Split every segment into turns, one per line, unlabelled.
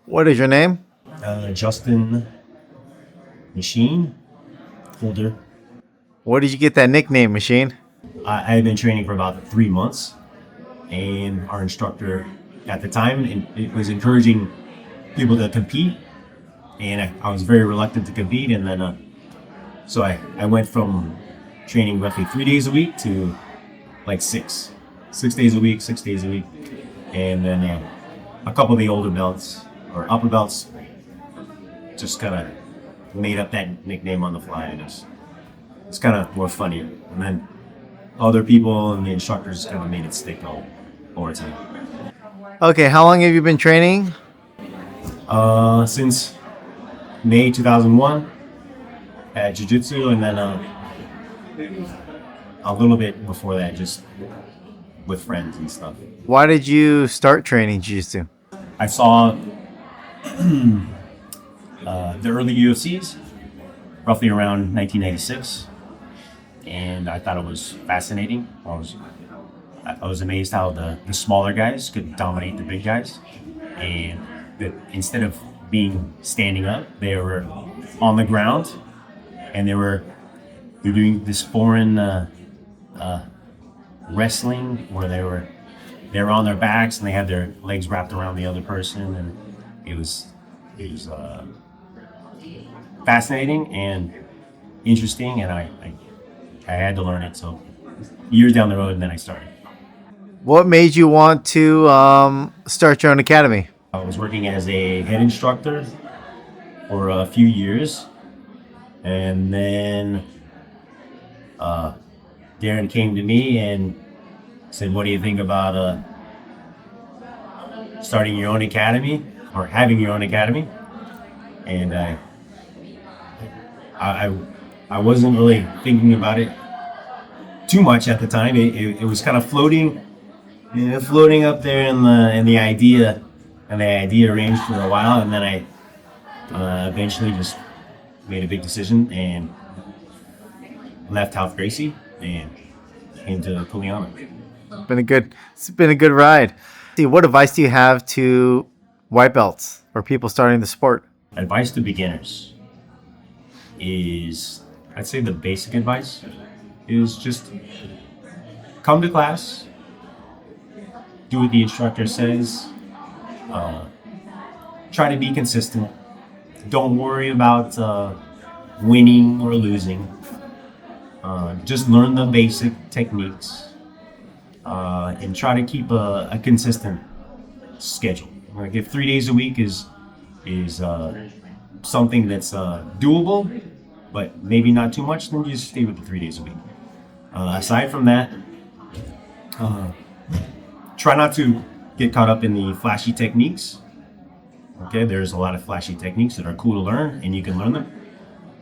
What is your name?
Justin Machine Holder.
Where did you get that nickname, Machine?
I've been training for about 3 months, and our instructor at the time it was encouraging people to compete, and I was very reluctant to compete, and then so I went from training roughly 3 days a week to like six days a week, 6 days a week, and then a couple of the older belts or upper belts just kind of made up that nickname on the fly, and it's kind of more funny, and then other people and the instructors kind of made it stick all over time.
Okay, how long have you been training?
Since May 2001 at Jiu-Jitsu, and then a little bit before that, just with friends and stuff.
Why did you start training Jiu-Jitsu?
I saw the early UFCs, roughly around 1996, and I thought it was fascinating. I was amazed how the smaller guys could dominate the big guys, and that instead of being standing up, they were on the ground, and they're doing this foreign wrestling where they were on their backs and they had their legs wrapped around the other person, and it was fascinating and interesting, and I had to learn it. So years down the road, and then I started.
What made you want to start your own academy?
I was working as a head instructor for a few years, and then Darren came to me and said, "What do you think about starting your own academy or having your own academy?" And I wasn't really thinking about it too much at the time. It was kind of floating up there in the idea, and the idea ranged for a while, and then I eventually just made a big decision and left Half Gracie and came to Kuleana.
It's been a good ride. See, what advice do you have to white belts or people starting the sport?
Advice to beginners is, I'd say the basic advice is just come to class, do what the instructor says, try to be consistent. Don't worry about winning or losing. Just learn the basic techniques and try to keep a consistent schedule. Like if 3 days a week is something that's doable, but maybe not too much, then just stay with the 3 days a week. Aside from that, try not to get caught up in the flashy techniques. Okay, there's a lot of flashy techniques that are cool to learn, and you can learn them.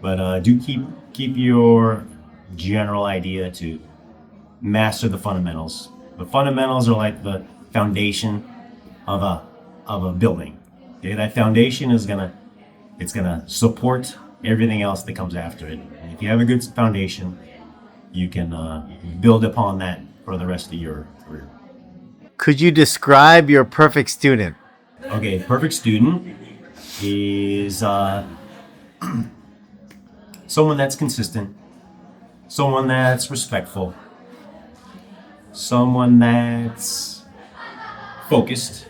But do keep your general idea to master the fundamentals. The fundamentals are like the foundation of a building. Okay, that foundation is gonna support everything else that comes after it. And if you have a good foundation, you can build upon that for the rest of your career.
Could you describe your perfect student?
Okay, perfect student is someone that's consistent, someone that's respectful, someone that's focused,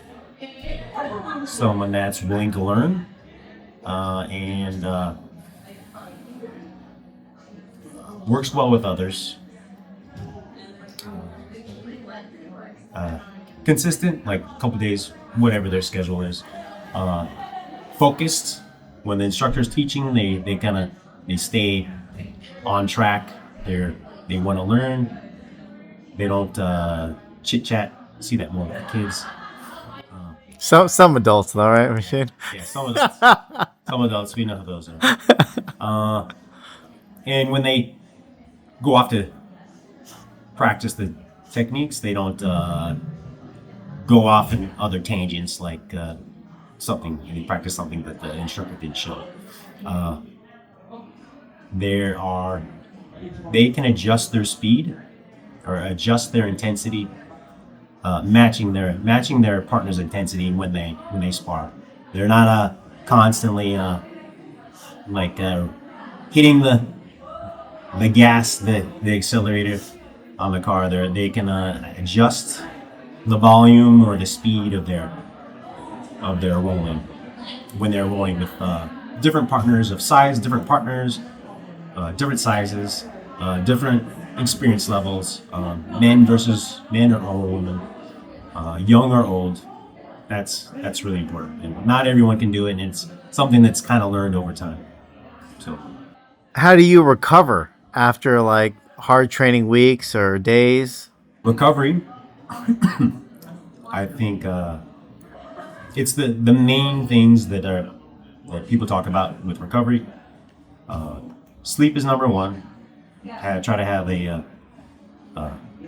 someone that's willing to learn, and works well with others. Consistent, like a couple days, whatever their schedule is. Focused. When the instructor's teaching, they stay on track. They want to learn. They don't chit chat. See that more with kids.
Some adults, though, right, Machine?
Yeah, some adults. We know who those are. And when they go off to practice the techniques, they don't go off in other tangents like they practice something that the instructor didn't show. They can adjust their speed or adjust their intensity, matching their partner's intensity when they spar. They're not constantly hitting the gas, the accelerator on the car. They can adjust the volume or the speed of their rolling when they're rolling with different partners of size, different partners, different sizes, different experience levels, men versus men or women, young or old. That's really important, and not everyone can do it, and it's something that's kind of learned over time. So
How do you recover after like hard training weeks or days?
recovery, I think it's the main things that people talk about with recovery. Sleep is number one. Try to have a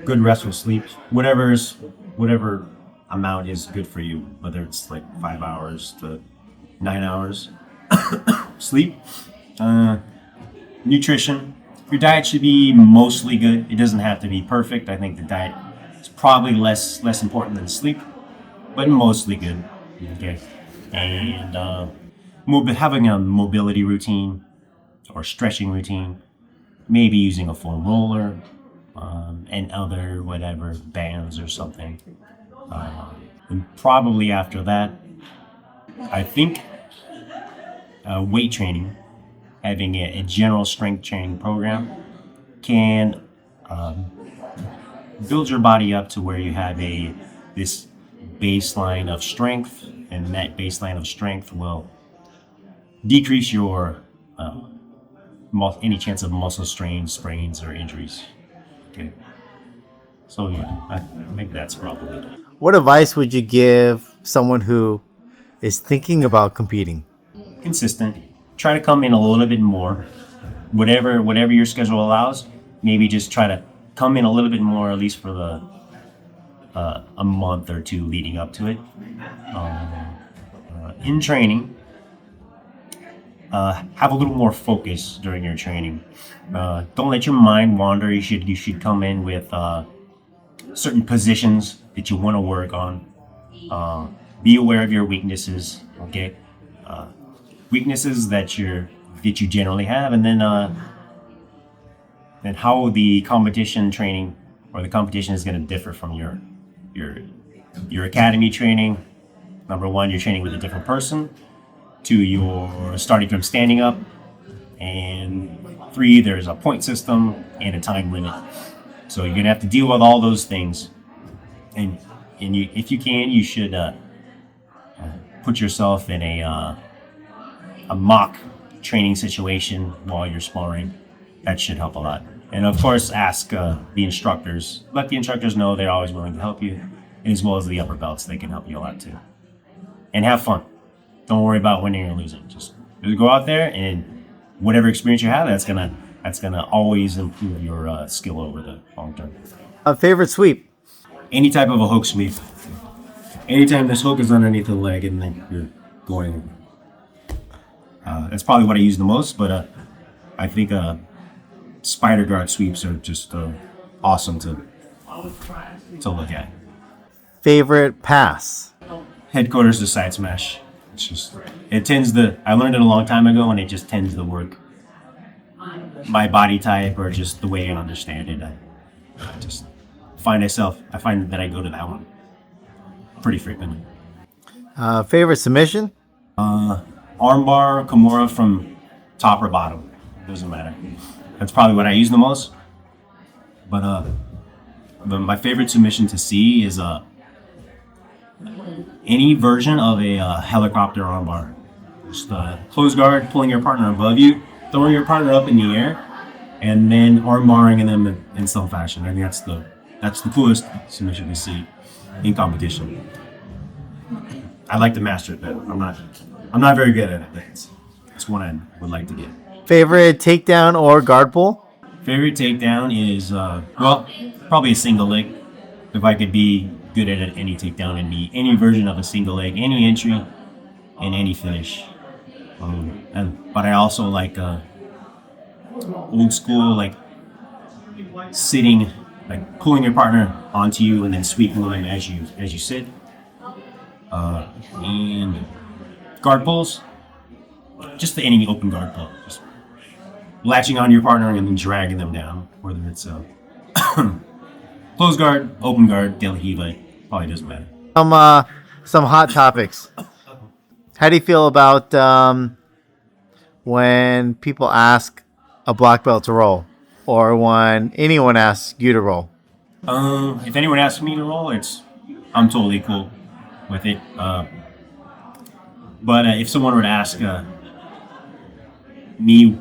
good restful sleep, whatever amount is good for you, whether it's like 5 hours to 9 hours sleep. Nutrition. Your diet should be mostly good. It doesn't have to be perfect. I think the diet is probably less important than sleep, but mostly good. Okay, and having a mobility routine or stretching routine, maybe using a foam roller and other whatever bands or something. And probably after that, I think weight training, having a general strength training program, can build your body up to where you have this baseline of strength, and that baseline of strength will decrease your any chance of muscle strains, sprains, or injuries. Okay. So yeah, I think that's probably it.
What advice would you give someone who is thinking about competing?
Consistent. Try to come in a little bit more, whatever your schedule allows. Maybe just try to come in a little bit more, at least for the a month or two leading up to it. In training, have a little more focus during your training. Don't let your mind wander. You should come in with certain positions that you want to work on. Be aware of your weaknesses. Okay, weaknesses that you generally have, and then how the competition training or the competition is going to differ from your academy training. Number one, you're training with a different person. Two, you're starting from standing up. And three, there's a point system and a time limit. So you're gonna have to deal with all those things. And if you can, you should put yourself in a mock training situation while you're sparring. That should help a lot. And of course, ask the instructors. Let the instructors know they're always willing to help you, as well as the upper belts. They can help you a lot too. And have fun. Don't worry about winning or losing. Just go out there, and whatever experience you have, that's gonna always improve your skill over the long term.
A favorite sweep?
Any type of a hook sweep. Anytime this hook is underneath the leg, and then you're going. That's probably what I use the most. But I think spider guard sweeps are just awesome to look at.
Favorite pass?
Headquarters to side smash. I learned it a long time ago, and it just tends to work. My body type, or just the way I understand it, I just find that I go to that one pretty frequently.
Favorite submission?
Armbar, Kimura from top or bottom, doesn't matter. That's probably what I use the most. But my favorite submission to see is any version of a helicopter armbar. Just close guard, pulling your partner above you, throwing your partner up in the air, and then armbarring them in some fashion. I think that's the coolest submission to see in competition. I'd like to master it, but I'm not very good at it. But it's one I would like to get.
Favorite takedown or guard pull?
Favorite takedown is probably a single leg. If I could be good at any takedown, and be any version of a single leg, any entry, and any finish. But I also like old school, like sitting, like pulling your partner onto you and then sweeping them as you sit. And guard pulls, just any open guard pull, just latching on your partner and then dragging them down, whether it's closed guard, open guard, De La Riva, probably doesn't matter.
Some hot topics. How do you feel about when people ask a black belt to roll, or when anyone asks you to roll?
If anyone asks me to roll, I'm totally cool with it. But if someone were to ask me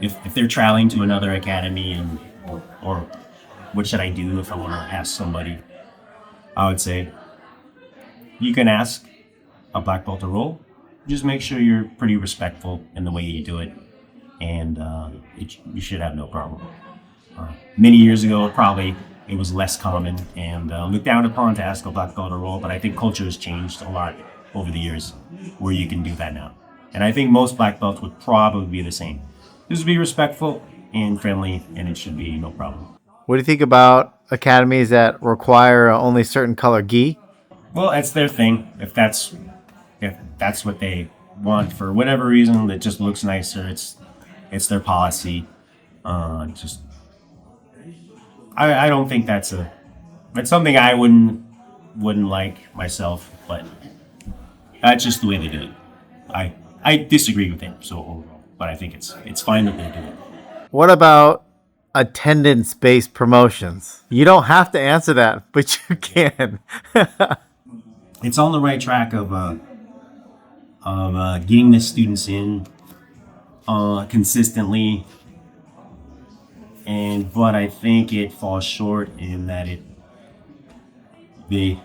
if they're traveling to another academy or what should I do if I want to ask somebody, I would say you can ask a black belt to roll. Just make sure you're pretty respectful in the way you do it, and you should have no problem. Many years ago, probably it was less common and looked down upon to ask a black belt to roll, but I think culture has changed a lot over the years where you can do that now. And I think most black belts would probably be the same. Just be respectful and friendly, and it should be no problem.
What do you think about academies that require only certain color gi?
Well, that's their thing. If that's what they want for whatever reason, that just looks nicer. It's their policy. I don't think that's something I wouldn't like myself, but that's just the way they do it. I disagree with it overall, but I think it's fine that they do it.
What about attendance-based promotions? You don't have to answer that, but you can.
It's on the right track of getting the students in consistently, but I think it falls short in that it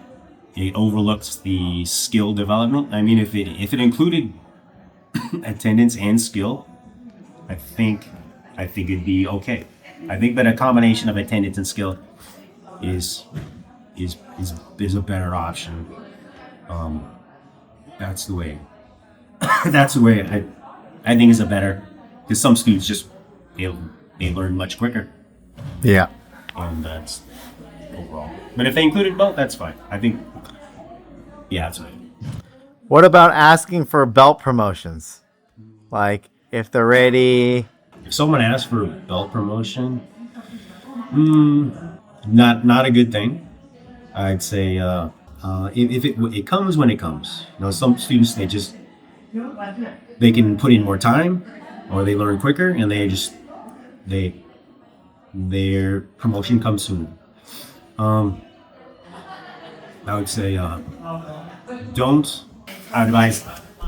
overlooks the skill development. I mean, if it included attendance and skill, I think it'd be okay. I think that a combination of attendance and skill is a better option. That's the way. That's the way I think is a better, because some students just they learn much quicker,
Yeah.
and that's overall. But if they included both, that's fine. I think, yeah, that's fine.
What about asking for belt promotions? Like if they're ready.
If someone asks for belt promotion, not a good thing. I'd say if it comes when it comes. You know, some students they can put in more time, or they learn quicker, and their promotion comes soon. I would say don't. I advise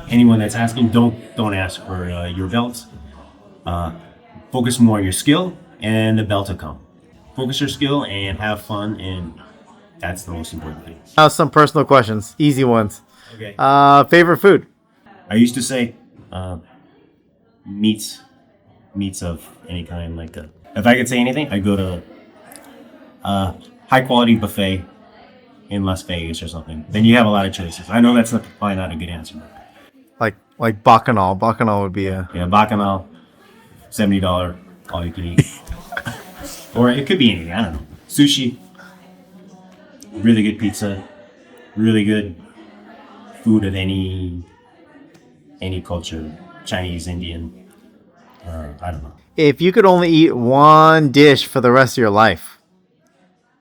anyone that's asking, don't ask for your belt. Focus more on your skill, and the belt will come. Focus your skill and have fun, and that's the most important thing.
Now some personal questions, easy ones.
Okay.
Favorite food?
I used to say meats of any kind. Like if I could say anything, I'd go to a high quality buffet in Las Vegas or something. Then you have a lot of choices. I know that's probably not a good answer.
Like bacchanal. Bacchanal would be a.
Yeah, bacchanal, $70 all you can eat. Or it could be anything. I don't know. Sushi, really good pizza, really good food of any culture, Chinese, Indian, I don't know.
If you could only eat one dish for the rest of your life,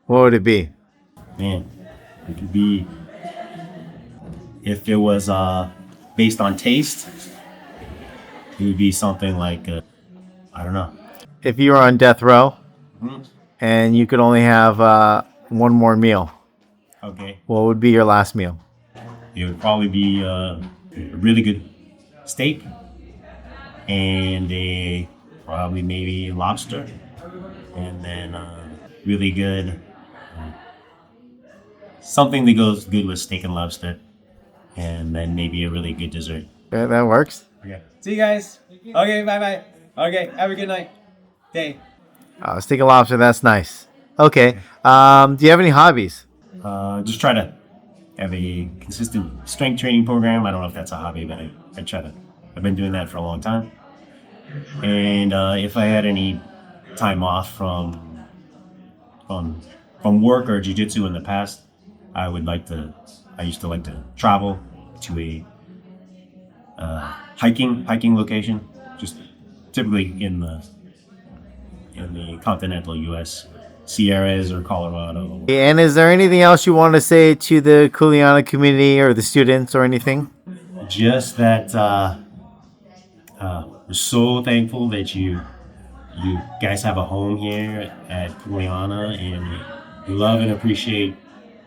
what would it be?
Man, it could be, if it was based on taste, it would be something like, I don't know.
If you were on death row
Mhm.
and you could only have one more meal,
Okay.
what would be your last meal?
It would probably be a really good steak and probably maybe lobster, and then really good something that goes good with steak and lobster, and then maybe a really good dessert.
Yeah, that works.
Okay. See you guys. Okay, bye. Okay, have a good night. Day.
Steak and lobster, that's nice. Okay. Do you have any hobbies?
Just try to have a consistent strength training program. I don't know if that's a hobby, but I try to. I've been doing that for a long time. And if I had any time off from work or jiu-jitsu in the past, I used to like to travel to hiking location, just typically in the continental U.S. Sierras or Colorado.
And is there anything else you want to say to the Kuleana community or the students or anything?
Just that we're so thankful that you guys have a home here at Kuleana, and we love and appreciate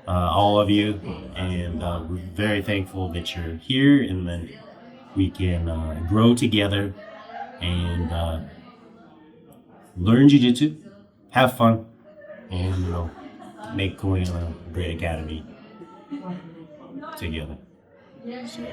all of you, and we're very thankful that you're here, and then we can grow together and learn Jiu-Jitsu, have fun, and make Kuleana a great academy together. So,